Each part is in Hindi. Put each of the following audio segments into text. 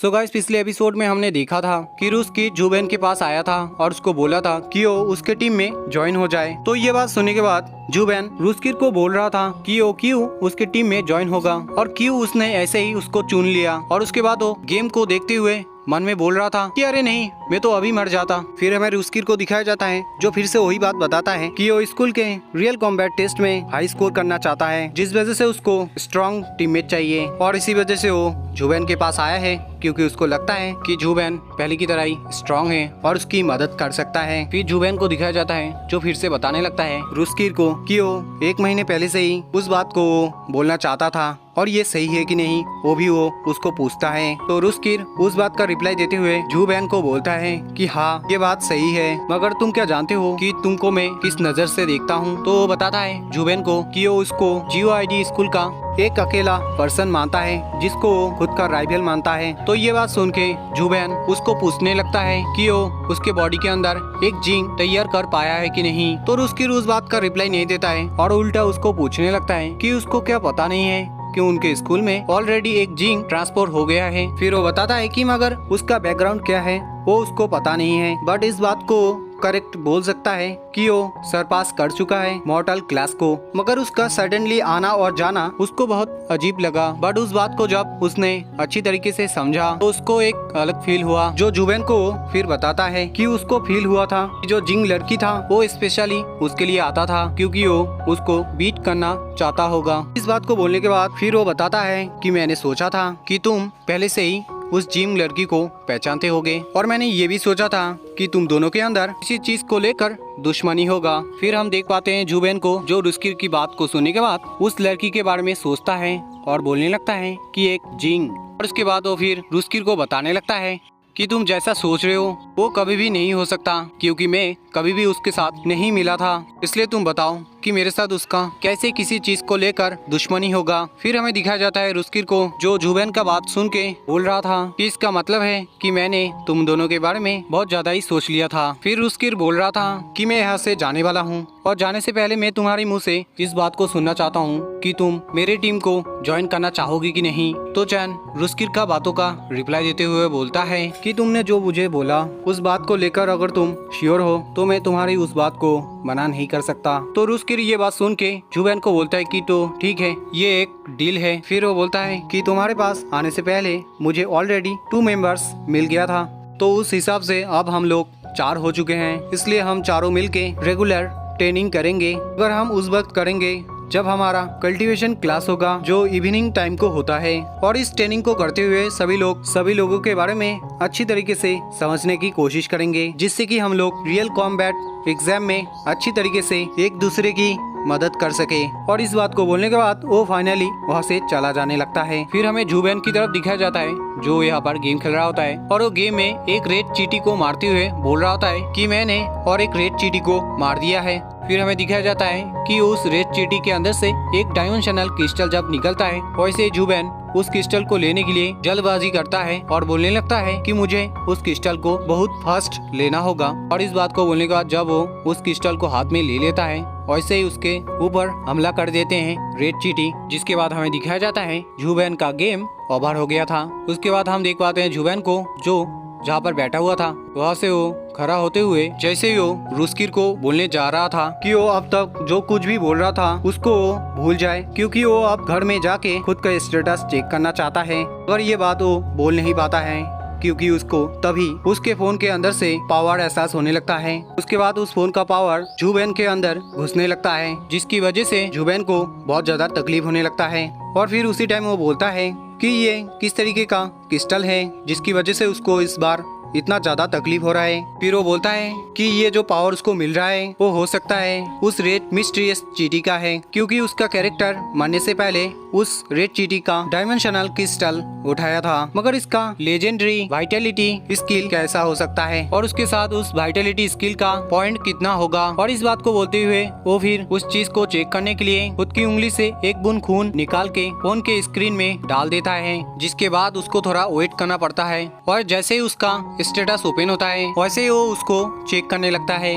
सो गाइस, पिछले एपिसोड में हमने देखा था कि रुस्की जुबेन के पास आया था और उसको बोला था कि वो उसके टीम में ज्वाइन हो जाए। तो ये बात सुनने के बाद जुबेन रुस्किर को बोल रहा था कि वो क्यों उसके टीम में ज्वाइन होगा और क्यों उसने ऐसे ही उसको चुन लिया। और उसके बाद वो गेम को देखते हुए मन में बोल रहा था कि अरे नहीं, मैं तो अभी मर जाता। फिर हमें रुस्किर को दिखाया जाता है जो फिर से वही बात बताता है कि वो स्कूल के रियल कॉम्बैट टेस्ट में हाई स्कोर करना चाहता है, जिस वजह से उसको स्ट्रॉन्ग टीममेट चाहिए। और इसी वजह से वो जुबेन के पास आया है क्योंकि उसको लगता है कि जुबेन पहले की तरह ही स्ट्रॉन्ग है और उसकी मदद कर सकता है। फिर जुबेन को दिखाया जाता है जो फिर से बताने लगता है रुस्किर को कि वो 1 महीने पहले से ही उस बात को बोलना चाहता था और ये सही है कि नहीं वो उसको पूछता है। तो रुस्किर उस बात का रिप्लाई देते हुए जुबेन को बोलता है कि हाँ, ये बात सही है, मगर तुम क्या जानते हो कि तुमको मैं किस नजर से देखता हूँ। तो वो बताता है जुबेन को कि वो उसको GOID स्कूल का एक अकेला पर्सन मानता है जिसको वो खुद का राइवल मानता है। तो ये बात सुन के जुबेन उसको पूछने लगता है कि वो उसके बॉडी के अंदर एक जीन तैयार कर पाया है कि नहीं। तो रुस्किर उस बात का रिप्लाई नहीं देता है और उल्टा उसको पूछने लगता है कि उसको क्या पता नहीं है कि उनके स्कूल में ऑलरेडी एक जीन ट्रांसफर हो गया है। फिर वो बताता है कि मगर उसका बैकग्राउंड क्या है वो उसको पता नहीं है, बट इस बात को करेक्ट बोल सकता है कि वो सरपास कर चुका है मॉर्टल क्लास को। मगर उसका सडनली आना और जाना उसको बहुत अजीब लगा, बट उस बात को जब उसने अच्छी तरीके से समझा तो उसको एक अलग फील हुआ, जो जुबेन को फिर बताता है कि उसको फील हुआ था कि जो जिंग लड़की था वो स्पेशली उसके लिए आता था क्योंकि वो उसको बीट करना चाहता होगा। इस बात को बोलने के बाद फिर वो बताता है कि मैंने सोचा था कि तुम पहले से ही उस जिम लड़की को पहचानते होगे और मैंने ये भी सोचा था कि तुम दोनों के अंदर किसी चीज को लेकर दुश्मनी होगा। फिर हम देख पाते हैं जुबेन को जो रुस्किर की बात को सुनने के बाद उस लड़की के बारे में सोचता है और बोलने लगता है कि एक जिंग। और उसके बाद वो फिर रुस्किर को बताने लगता है कि तुम जैसा सोच रहे हो वो कभी भी नहीं हो सकता क्योंकि मैं कभी भी उसके साथ नहीं मिला था, इसलिए तुम बताओ कि मेरे साथ उसका कैसे किसी चीज को लेकर दुश्मनी होगा। फिर हमें दिखाया जाता है रुस्किर को जो जुबेन का बात सुन के बोल रहा था कि इसका मतलब है कि मैंने तुम दोनों के बारे में बहुत ज्यादा ही सोच लिया था। फिर रुस्किर बोल रहा था कि मैं यहाँ से जाने वाला हूँ और जाने से पहले मैं तुम्हारे मुँह से इस बात को सुनना चाहता हूँ कि तुम मेरे टीम को ज्वाइन करना चाहोगी कि नहीं। तो चैन रुस्किर का बातों का रिप्लाई देते हुए बोलता है कि तुमने जो मुझे बोला उस बात को लेकर अगर तुम श्योर हो तो मैं तुम्हारी उस बात को मना नहीं कर सकता। तो रुस्किर ये बात सुन के जुबेन को बोलता है कि तो ठीक है, ये एक डील है। फिर वो बोलता है कि तुम्हारे पास आने से पहले मुझे ऑलरेडी 2 मेंबर्स मिल गया था, तो उस हिसाब से अब हम लोग 4 हो चुके हैं, इसलिए हम चारों मिलके रेगुलर ट्रेनिंग करेंगे। अगर हम उस वक्त करेंगे जब हमारा कल्टीवेशन क्लास होगा जो इवनिंग टाइम को होता है। और इस ट्रेनिंग को करते हुए सभी लोगों के बारे में अच्छी तरीके से समझने की कोशिश करेंगे, जिससे कि हम लोग रियल कॉम्बैट एग्जाम में अच्छी तरीके से एक दूसरे की मदद कर सके। और इस बात को बोलने के बाद वो फाइनली वहाँ से चला जाने लगता है। फिर हमें जुबेन की तरफ दिखाया जाता है जो यहाँ पर गेम खेल रहा होता है और वो गेम में एक रेड चींटी को मारते हुए बोल रहा होता है कि मैंने और एक रेड चींटी को मार दिया है। फिर हमें दिखाया जाता है कि उस रेड चींटी के अंदर से एक डायमेंशनल क्रिस्टल जब निकलता है वैसे जुबेन उस क्रिस्टल को लेने के लिए जल्दबाजी करता है और बोलने लगता है कि मुझे उस क्रिस्टल को बहुत फास्ट लेना होगा। और इस बात को बोलने के बाद जब वो उस क्रिस्टल को हाथ में ले लेता है वैसे ही उसके ऊपर हमला कर देते हैं रेड चींटी, जिसके बाद हमें दिखाया जाता है जुबेन का गेम ओवर हो गया था। उसके बाद हम देख पाते हैं जुबेन को जो जहाँ पर बैठा हुआ था वहाँ से वो खड़ा होते हुए जैसे ही वो रुस्किर को बोलने जा रहा था कि वो अब तक जो कुछ भी बोल रहा था उसको वो भूल जाए, क्योंकि वो अब घर में जाके खुद का स्टेटस चेक करना चाहता है। और ये बात वो बोल नहीं पाता है क्योंकि उसको तभी उसके फोन के अंदर से पावर एहसास होने लगता है। उसके बाद उस फोन का पावर जुबेन के अंदर घुसने लगता है, जिसकी वजह से जुबेन को बहुत ज्यादा तकलीफ होने लगता है। और फिर उसी टाइम वो बोलता है कि ये किस तरीके का क्रिस्टल है जिसकी वजह से उसको इस बार इतना ज्यादा तकलीफ हो रहा है। फिर वो बोलता है कि ये जो पावर उसको मिल रहा है वो हो सकता है उस रेड मिस्टीरियस चींटी का है, क्योंकि उसका कैरेक्टर मरने से पहले उस रेड चींटी का डायमेंशनल क्रिस्टल उठाया था। मगर इसका लेजेंडरी वाइटलिटी स्किल कैसा हो सकता है और उसके साथ उस वाइटलिटी स्किल का पॉइंट कितना होगा। और इस बात को बोलते हुए वो फिर उस चीज को चेक करने के लिए खुद की उंगली से एक बूंद खून निकाल के फोन के स्क्रीन में डाल देता है, जिसके बाद उसको थोड़ा वेट करना पड़ता है। और जैसे ही उसका स्टेटस ओपन होता है वैसे ही वो उसको चेक करने लगता है।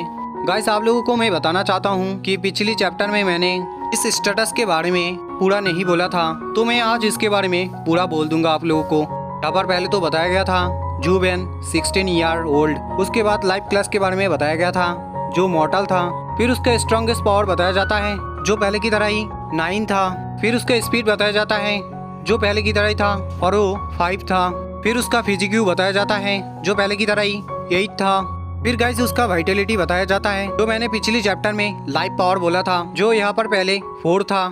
गाइस, आप लोगों को मैं बताना चाहता हूँ कि पिछली चैप्टर में मैंने इस स्टेटस के बारे में पूरा नहीं बोला था, तो मैं आज इसके बारे में पूरा बोल दूंगा आप लोगों को। यहाँ पर पहले तो बताया गया था जुबेन 16 ईयर ओल्ड, उसके बाद लाइफ क्लास के बारे में बताया गया था जो मॉर्टल था, फिर उसका स्ट्रॉन्गेस्ट पावर बताया जाता है जो पहले की तरह ही 9 था, फिर उसका स्पीड बताया जाता है जो पहले की तरह ही था और वो 5 था, फिर उसका फिजिक्यू बताया जाता है जो पहले की तरह ही 8 था, फिर गाइस उसका वाइटलिटी बताया जाता है जो मैंने पिछली चैप्टर में लाइफ पावर बोला था जो यहाँ पर पहले 4 था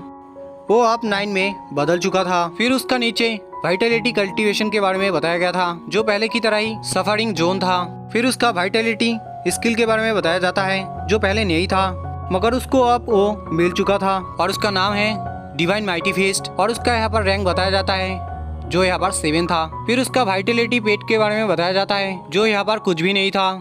वो अब 9 में बदल चुका था, फिर उसका नीचे वाइटलिटी कल्टीवेशन के बारे में बताया गया था जो पहले की तरह ही सफरिंग जोन था, फिर उसका वाइटलिटी स्किल के बारे में बताया जाता है जो पहले नहीं था मगर उसको अब वो मिल चुका था और उसका नाम है डिवाइन माइटी फेस्ट और उसका यहाँ पर रैंक बताया जाता है जो यहाँ पर 7 था, फिर उसका वाइटलिटी पेट के बारे में बताया जाता है जो यहाँ पर कुछ भी नहीं था।